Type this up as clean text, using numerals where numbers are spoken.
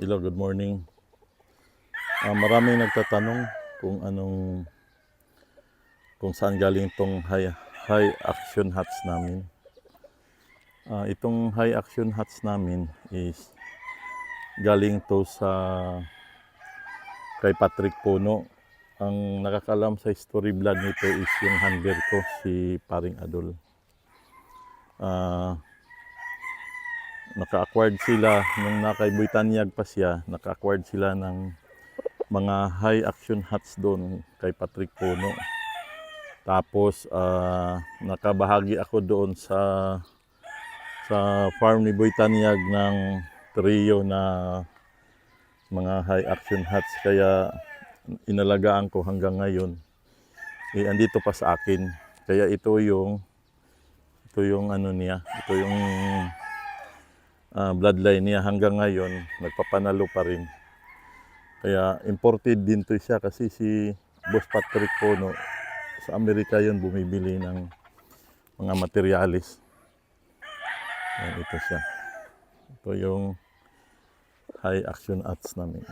Hello, good morning. Maraming nagtatanong kung saan galing itong high action hats namin. Itong high action hats namin is galing to sa kay Patrick Puno. Ang nakakalam sa story blood nito is yung handler ko, si Paring Adol. Naka-acquired sila nung nakay Buitanyag pa siya, naka-acquired sila ng mga high action hats doon kay Patrick Puno. Tapos nakabahagi ako doon sa farm ni Buitanyag ng trio na mga high action hats, kaya inalagaan ko hanggang ngayon. Andito pa sa akin. Kaya ito yung ano niya, ito yung bloodline niya hanggang ngayon, nagpapanalo pa rin. Kaya imported din to siya kasi si Boss Patrick Puno sa Amerika yun bumibili ng mga materialis. Ito siya. Ito yung high action hats namin.